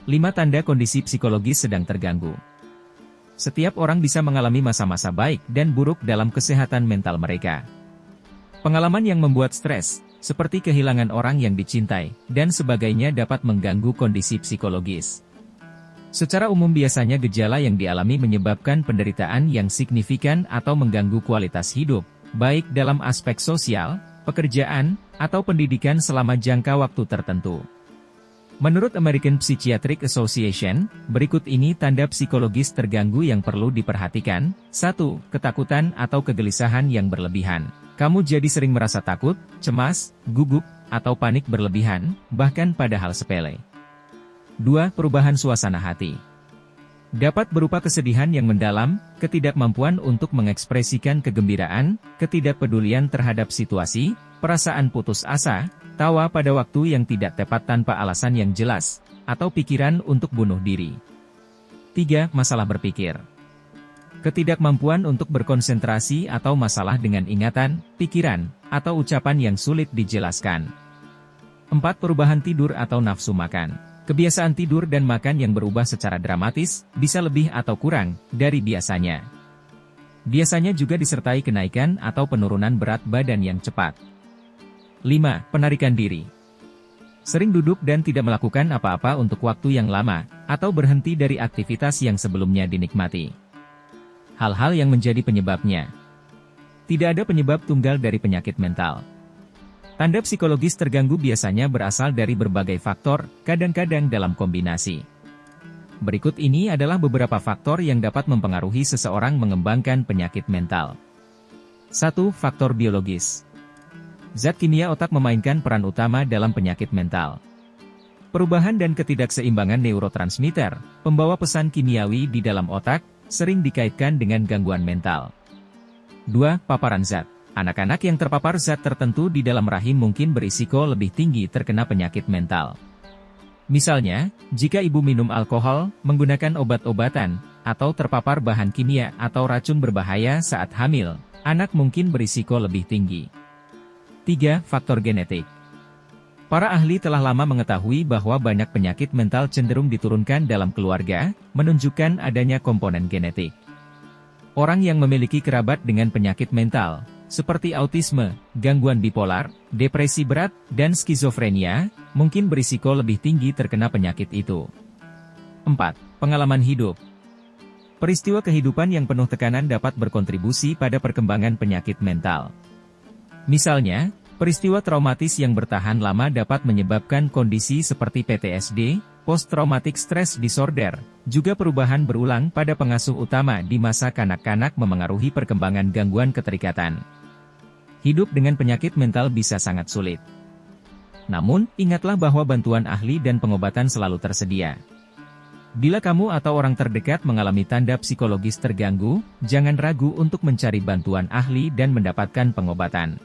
5 tanda kondisi psikologis sedang terganggu. Setiap orang bisa mengalami masa-masa baik dan buruk dalam kesehatan mental mereka. Pengalaman yang membuat stres, seperti kehilangan orang yang dicintai, dan sebagainya dapat mengganggu kondisi psikologis. Secara umum biasanya gejala yang dialami menyebabkan penderitaan yang signifikan atau mengganggu kualitas hidup, baik dalam aspek sosial, pekerjaan, atau pendidikan selama jangka waktu tertentu. Menurut American Psychiatric Association, berikut ini tanda psikologis terganggu yang perlu diperhatikan. 1. Ketakutan atau kegelisahan yang berlebihan. Kamu jadi sering merasa takut, cemas, gugup, atau panik berlebihan, bahkan pada hal sepele. 2. Perubahan suasana hati. Dapat berupa kesedihan yang mendalam, ketidakmampuan untuk mengekspresikan kegembiraan, ketidakpedulian terhadap situasi, perasaan putus asa, tawa pada waktu yang tidak tepat tanpa alasan yang jelas, atau pikiran untuk bunuh diri. 3. Masalah berpikir. Ketidakmampuan untuk berkonsentrasi atau masalah dengan ingatan, pikiran, atau ucapan yang sulit dijelaskan. 4. Perubahan tidur atau nafsu makan. Kebiasaan tidur dan makan yang berubah secara dramatis, bisa lebih atau kurang dari biasanya. Biasanya juga disertai kenaikan atau penurunan berat badan yang cepat. 5. Penarikan diri. Sering duduk dan tidak melakukan apa-apa untuk waktu yang lama, atau berhenti dari aktivitas yang sebelumnya dinikmati. Hal-hal yang menjadi penyebabnya. Tidak ada penyebab tunggal dari penyakit mental. Tanda psikologis terganggu biasanya berasal dari berbagai faktor, kadang-kadang dalam kombinasi. Berikut ini adalah beberapa faktor yang dapat mempengaruhi seseorang mengembangkan penyakit mental. 1. Faktor biologis. Zat kimia otak memainkan peran utama dalam penyakit mental. Perubahan dan ketidakseimbangan neurotransmitter, pembawa pesan kimiawi di dalam otak, sering dikaitkan dengan gangguan mental. 2. Paparan zat. Anak-anak yang terpapar zat tertentu di dalam rahim mungkin berisiko lebih tinggi terkena penyakit mental. Misalnya, jika ibu minum alkohol, menggunakan obat-obatan, atau terpapar bahan kimia atau racun berbahaya saat hamil, anak mungkin berisiko lebih tinggi. 3. Faktor genetik. Para ahli telah lama mengetahui bahwa banyak penyakit mental cenderung diturunkan dalam keluarga, menunjukkan adanya komponen genetik. Orang yang memiliki kerabat dengan penyakit mental, seperti autisme, gangguan bipolar, depresi berat, dan skizofrenia, mungkin berisiko lebih tinggi terkena penyakit itu. 4. Pengalaman hidup. Peristiwa kehidupan yang penuh tekanan dapat berkontribusi pada perkembangan penyakit mental. Misalnya, peristiwa traumatis yang bertahan lama dapat menyebabkan kondisi seperti PTSD, Post-Traumatic Stress Disorder, juga perubahan berulang pada pengasuh utama di masa kanak-kanak memengaruhi perkembangan gangguan keterikatan. Hidup dengan penyakit mental bisa sangat sulit. Namun, ingatlah bahwa bantuan ahli dan pengobatan selalu tersedia. Bila kamu atau orang terdekat mengalami tanda psikologis terganggu, jangan ragu untuk mencari bantuan ahli dan mendapatkan pengobatan.